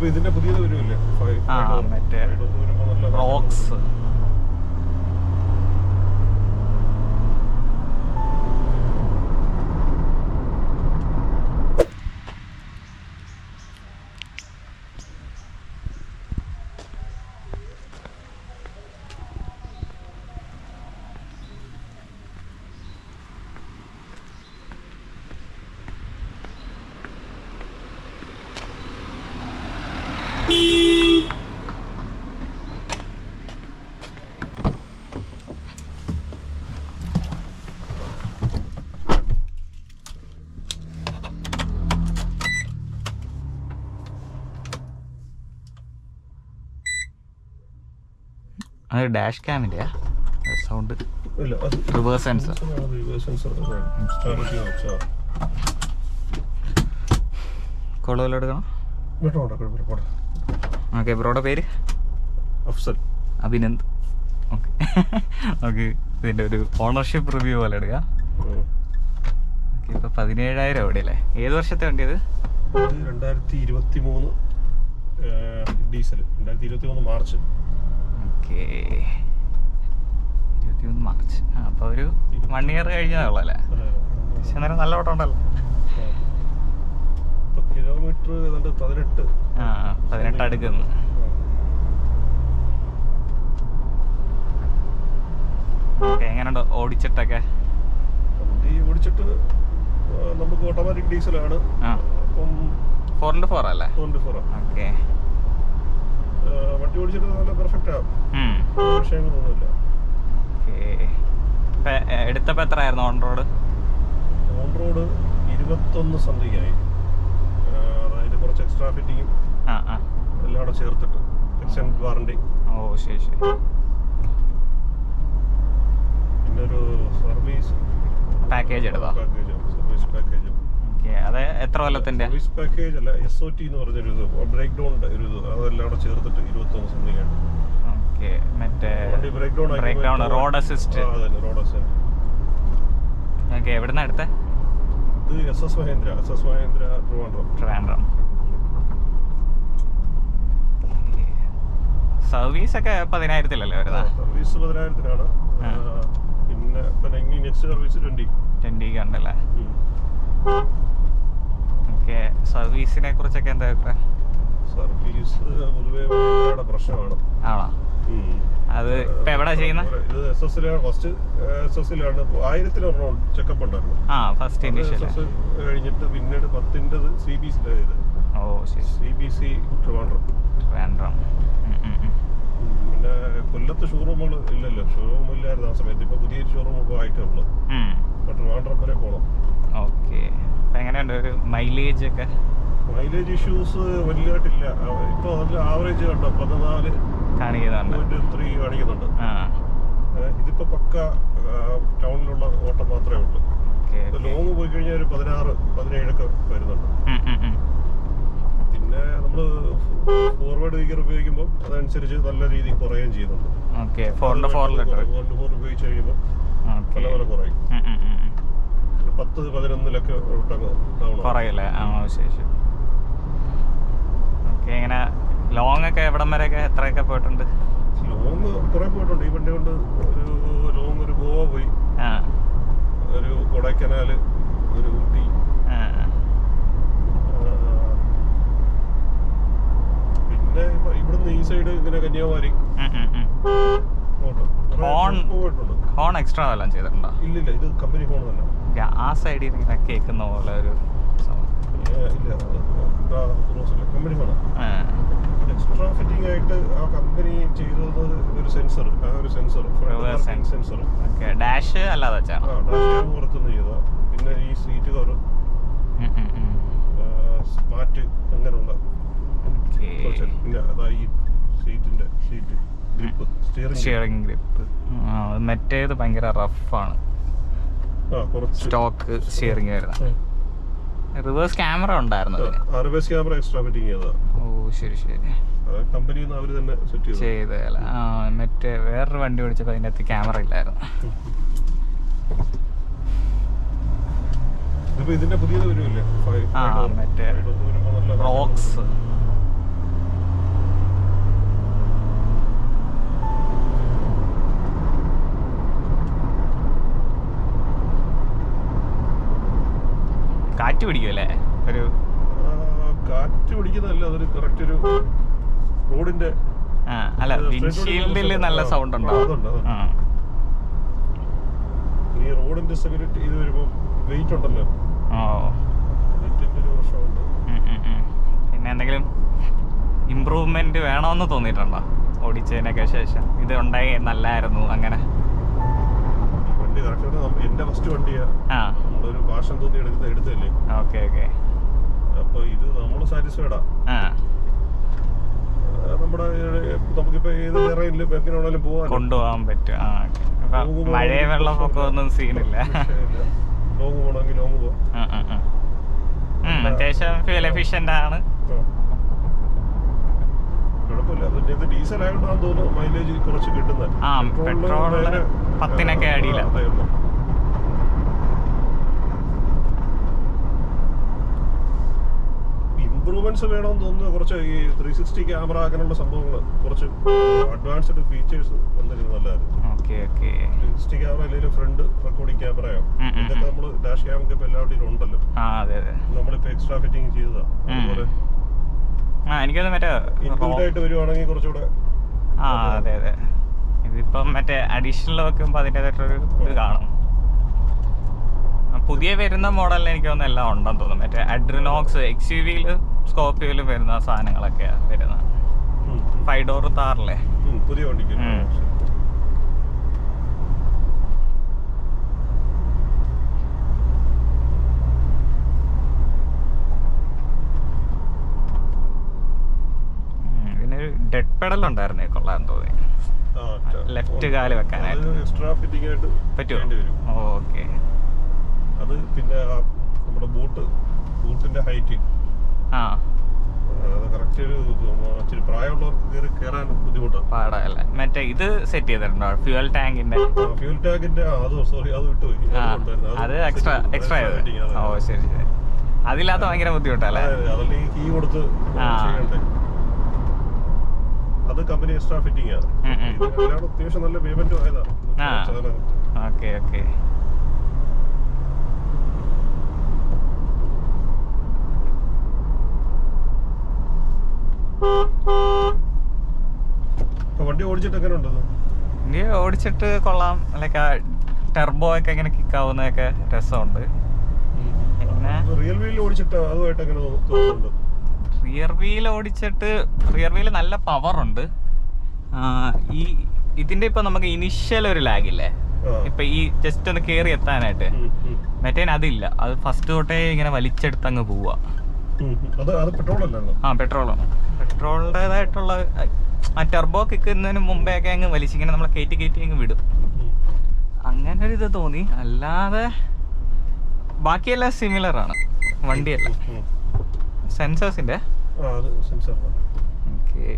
ഇതിന്റെ പുതിയത് വരുമല്ലേ മറ്റേ റോക്സ്. അത് ഡാഷ് ക്യാമിൻ്റെയാ സൗണ്ട്? Reverse sensor. കോളുകൾ എടുക്കണം. ഓക്കെ, ബ്രോയുടെ പേര്? അഫ്സൽ. അഭിനന്ദ്. ഓക്കെ ഓക്കെ, ഇതിൻ്റെ ഒരു ഓണർഷിപ്പ് റിവ്യൂ പോലെ എടുക്കാം. ഓക്കെ, ഇപ്പോൾ 17,000 എവിടെ അല്ലേ? ഏത് വർഷത്തെ വണ്ടിയത്? 2023 ഡീസൽ. 2023 മാർച്ച്. Okay, 21 March. അപ്പോൾ ഒരു 1 ഇയർ കഴിഞ്ഞതുള്ളൂ അല്ലേ? പക്ഷെ അന്നേരം നല്ല ഓട്ടം ഉണ്ടല്ലോ. കിലോമീറ്റർ 18 അടുക്കുന്നു. ഓക്കെ, എങ്ങനെയുണ്ട് ഓടിച്ചിട്ടൊക്കെ? വണ്ടി ഓടിച്ചിട്ട് നമുക്ക് ഓട്ടോമാറ്റിക് ഡീസലാണ്. അപ്പം 4x4 അല്ലേ? 4x4. ഓക്കെ, വണ്ടി ഓടിച്ചിട്ട് നല്ല പെർഫെക്റ്റ് ആവും. വിഷയങ്ങളൊന്നുമില്ല. ഓക്കെ, എടുത്തപ്പോൾ എത്രയായിരുന്നു on road? On road 21 something ആയി. അതായത് കുറച്ച് എക്സ്ട്രാ ഫിറ്റിങ്ങും എല്ലാം കൂടെ ചേർത്തിട്ട് എക്സ്റ്റൻഡ് വാറണ്ടി. ഓ ശരി ശരി. പിന്നെ ഒരു സർവീസ് പാക്കേജ് എടുത്തോ? Service package. ഓക്കെ, അത് എത്ര കൊല്ലത്തിന്റെ? സർവീസ് പാക്കേജ് അല്ല, SOT എന്ന് പറഞ്ഞൊരു ഇത്, ബ്രേക്ക് ഡൗണിന്റെ ഒരു ഇത്, അതെല്ലാം കൂടെ ചേർത്തിട്ട് 21 സംതിങ് ആണ്. ഓക്കെ, മറ്റേ break down road assist. Road assist. Okay, എവിടുന്നാ എടുത്തേ? ഇത് SS മഹേന്ദ്ര ട്രിവാൻഡ്രം. സർവീസ് ഒക്കെ 10,000-ത്തിലല്ലേ വരുന്നത്? സർവീസ് 10,000-ത്തിനാണ്. പിന്നെ നെക്സ്റ്റ് സർവീസ് 20 ഉണ്ടല്ലേ? ഓക്കെ, സർവീസിനെ കുറിച്ചൊക്കെ എന്താ അഭിപ്രായം? സർവീസ് പൊതുവെ ഭയങ്കര പ്രശ്നമാണ്. ആണോ? അത് ഇപ്പൊ എവിടെ ചെയ്യുന്നത്? ഇത് SS-ലാണ്. ഫസ്റ്റ് SS-ലാണ് 1000 ചെക്കപ്പ് ഉണ്ടായിരുന്നു. ഫസ്റ്റ് ഇനീഷ്യൽ കഴിഞ്ഞിട്ട് പിന്നീട് 10-ന്റേത് CBC-ലായത്. ഓ ശരി. CBC ട്രിവാൻഡ്രം. പിന്നെ കൊല്ലത്ത് ഷോറൂമുകൾ ഇല്ലല്ലോ, ഷോറൂം ഇല്ലായിരുന്നു ആ സമയത്ത്. ഇപ്പൊ പുതിയൊരു ഷോറൂം ഇപ്പോൾ ആയിട്ടേ ഉള്ളൂ. ട്രിവാൻഡ്രം വരെ പോകണം. ഓക്കെ, എങ്ങനെയുണ്ട് ഒരു മൈലേജ് ഒക്കെ? മൈലേജ് ഇഷ്യൂസ് വലിയതായിട്ടില്ല. ഇപ്പൊ അതിൽ ആവറേജ് കണ്ടോ 14.3 കാണിക്കുന്നുണ്ട്. ഇതിപ്പോ പക്ക ടൗണിലുള്ള ഓട്ടം മാത്രമേ ഉള്ളൂ. ലോങ് പോയി കഴിഞ്ഞാൽ ഒരു 16-17 വരുന്നുണ്ട്. പിന്നെ നമ്മള് ഫോർവേഡ് ഗിയർ ഉപയോഗിക്കുമ്പോൾ അതനുസരിച്ച് നല്ല രീതിയിൽ കുറയുകയും ചെയ്യുന്നുണ്ട്. 4x4 ഉപയോഗിച്ച് കഴിയുമ്പോൾ പല പല കുറയും. 10-11 കുറയല്ലേ? ശരി ശരി. ഓക്കെ, ഇങ്ങനെ ലോങ് ഒക്കെ എവിടം വരെയൊക്കെ എത്രയൊക്കെ പോയിട്ടുണ്ട്? ലോങ് കുറെ പോയിട്ടുണ്ട്. ഈ വണ്ടി കൊണ്ട് ഒരു ലോങ് ഒരു ഗോവ പോയി, ഒരു കൊടൈക്കനാല്, ഒരു ഊട്ടി, പിന്നെ ഇവിടുന്ന് ഈ സൈഡ് ഇങ്ങനെ കന്യാകുമാരി പോയിട്ടുണ്ട്. ഹോൺ എക്സ്ട്രാ വല്ലതും ചെയ്തിട്ടുണ്ടോ? ഇല്ലില്ല, ഇത് കമ്പനി ഹോൺ തന്നെ. ആ സൈഡിൽ ഇങ്ങനെ കേൾക്കുന്ന പോലെ ഒരു കമ്പനി ഹോണാ. എക്സ്ട്രാ ഫിറ്റിംഗ് ആയിട്ട് ആ കമ്പനി ചെയ്തത് ഒരു സെൻസർ, സെൻസർ. ഡാഷ് അല്ലാതെ വെച്ചാണ് പുറത്തുനിന്ന് ചെയ്തതാ. പിന്നെ ഈ സീറ്റ് കവർ, സ്മാർട്ട് അങ്ങനെയുള്ള. പിന്നെ അതാ ഈ സീറ്റ് ഗ്രിപ്പ്, സ്റ്റിയറിംഗ് ഗ്രിപ്പ്. മറ്റേത് ഭയങ്കര റഫാണ്. സ്റ്റോക്ക് സ്റ്റിയറിംഗ് വരുന്നത്. റിവേഴ്സ് ക്യാമറ ഉണ്ടായിരുന്നു. റിവേഴ്സ് ക്യാമറ എക്സ്ട്രാ ഫിറ്റിംഗ് ചെയ്തതാ. ഓ ശരി ശരി. കമ്പനിയിൽ നിന്ന് അവർ തന്നെ സെറ്റ് ചെയ്തല്ല. മറ്റേ വേറൊരു വണ്ടി ഓടിച്ചപ്പോൾ അതിനകത്ത് ക്യാമറ ഇല്ലായിരുന്നു. ഇതിന്റെ പുതിയത് വരുമല്ലേ? മറ്റേ റോക്സ്. കാറ്റ് പിടിക്കുമല്ലേ ഒരു കാറ്റ് പിടിക്കുന്നതല്ല, അതൊരു കറക്റ്റ് ഒരു റോഡിന്റെ അല്ല വിൻഷീൽഡിൽ നല്ല സൗണ്ട് ഉണ്ടോ? ഈ റോഡിന്റെ സ്റ്റെബിലിറ്റി ഇത് വരുമ്പോ വെയിറ്റ് ഉണ്ടല്ലോ, വെയിറ്റിന്റെ ഒരു പ്രശ്നമുണ്ട്. പിന്നെ എന്തെങ്കിലും ഇമ്പ്രൂവ്മെന്റ് വേണമെന്ന് തോന്നിയിട്ടുണ്ടോ ഓടിച്ചതിനൊക്കെ ശേഷം? ഇത് ഉണ്ടായി നല്ലായിരുന്നു അങ്ങനെ? വണ്ടി കറക്റ്റ് എന്റെ ഫസ്റ്റ് വണ്ടിയാ, നമ്മളൊരു പാഷൻ തോന്നി എടുത്തല്ലേ. Okay okay. അപ്പൊ ഇത് നമ്മൾ സാറ്റിസ്ഫൈഡാ. നമ്മുടെ നമുക്കിപ്പോ ഏത് ടെറൈനിലും എങ്ങനെ വേണേലും കൊണ്ടുപോകാൻ പറ്റും. മഴയെ വെള്ളപ്പൊക്കം ഒന്നും സീനില്ല. ലോങ് പോകണമെങ്കിൽ ലോങ് പോവാം. അത്യാവശ്യം ഫ്യൂൽ എഫിഷ്യന്റ് ആണ്. കുഴപ്പമില്ല. പിന്നെ ഇത് ഡീസൽ ആയതുകൊണ്ടാണെന്ന് തോന്നുന്നു മൈലേജ് കുറച്ച് കിട്ടുന്നത്. പെട്രോളിന് 10 അടിയില്ല. ഇംപ്രൂവ്മെന്റ്സ് വേണമെന്ന് തോന്നുന്നു. കുറച്ച് ഈ 360 ക്യാമറ അങ്ങനെയുള്ള സംഭവങ്ങൾ, കുറച്ച് അഡ്വാൻസ്ഡ് ഫീച്ചേഴ്സ് വന്നിരുന്നു നല്ലതായിരുന്നു. 360 ക്യാമറ അല്ലെങ്കിൽ ഫ്രണ്ട് റെക്കോർഡിംഗ് ക്യാമറയോ ഇതൊക്കെ നമ്മൾ ഡാഷ് ക്യാമൊക്കെ ഇപ്പൊ എല്ലാ വണ്ടിയിലും ഉണ്ടല്ലോ. നമ്മളിപ്പോ എക്സ്ട്രാ ഫിറ്റിംഗ് ചെയ്തതാ. അതുപോലെ എനിക്കൊന്ന് മറ്റേ ഇൻബിൽഡ് വരുവാണെങ്കിൽ കുറച്ചുകൂടെ. അതെ അതെ. ഇതിപ്പം മറ്റേ അഡീഷണൽ വെക്കുമ്പോ അതിൻ്റെതായിട്ടൊരു ഇത് കാണും. പുതിയ വരുന്ന മോഡലിൽ എനിക്ക് തോന്നുന്നു എല്ലാം ഉണ്ടെന്ന് തോന്നുന്നു. മറ്റേ അഡ്രിനോക്സ് XUV-യില് സ്കോർപിയോയിലും വരുന്ന സാധനങ്ങളൊക്കെയാ വരുന്നത്. 5 ഡോർ താറില്ലേ പുതിയ വണ്ടിക്ക്. പിന്നെ ഒരു ഡെഡ് പെഡൽ ഉണ്ടായിരുന്നേ, കൊള്ളാൻ തോന്നി. ലെഫ്റ്റ് കാല് വെക്കാനായിട്ട് പറ്റുമോ? ഓക്കെ. അത് പിന്നെ നമ്മുടെ ബൂട്ടിന്റെ ഹൈറ്റ് കറക്റ്റ് ഒരു ഇച്ചിരി പ്രായമുള്ളവർക്ക് കയറാൻ ബുദ്ധിമുട്ടാണ്, പാടല്ലേ. മറ്റേ ഇത് സെറ്റ് ചെയ്തിട്ടുണ്ടോ ഫ്യൂൽ ടാങ്കിന്റെ? സോറി അത് വിട്ടുപോയി. അത് എക്സ്ട്രാ ചെയ്ത്. ഓ ശരി ശരി. അതില്ലാത്ത ഭയങ്കര ബുദ്ധിമുട്ടല്ലേ? അതല്ലെങ്കിൽ കീ കൊടുത്ത് ചെയ്യണ്ടേ. അത് കമ്പനി എക്സ്ട്രാ ഫിറ്റിംഗ് ആണ്. അത്യാവശ്യം നല്ല പേയ്മെന്റ് ആയതാണ്. Okay okay. വണ്ടി ഓടിച്ചിട്ട് എങ്ങനെ ഉണ്ടത്? വണ്ടി ഓടിച്ചിട്ട് കൊള്ളാം. ലൈക്ക് ടെർബോ ഒക്കെ ഇങ്ങനെ കിക്ക് ആവുന്നതൊക്കെ രസമുണ്ട്. പിന്നെ റിയർ വീൽ ഓടിച്ചിട്ട് അതുമായിട്ട് എങ്ങനെ തോന്നുന്നുണ്ട്? റിയർ വീൽ നല്ല പവർ ഉണ്ട്. ഈ ഇതിന്റെ ഇപ്പൊ നമുക്ക് ഇനിഷ്യൽ ഒരു ലാഗില്ലേ ഇപ്പൊ ഈ ജസ്റ്റ് ഒന്ന് കേറി എത്താനായിട്ട്, മറ്റേ അതില്ല. അത് ഫസ്റ്റ് തൊട്ടേ ഇങ്ങനെ വലിച്ചെടുത്ത് അങ്ങ് പോവാ. പെട്രോളാണ്. പെട്രോളിൻ്റെതായിട്ടുള്ള ആ ടെർബോ കിക്കുന്നതിന് മുമ്പേ ഒക്കെ അങ്ങ് വലിച്ചിങ്ങനെ നമ്മളെ കയറ്റി അങ്ങ് വിടും. അങ്ങനെ ഒരു ഇത് തോന്നി. അല്ലാതെ ബാക്കിയെല്ലാം സിമിലർ ആണ് വണ്ടിയെല്ലാം. സെൻസേഴ്സിന്റെ ഓക്കെ.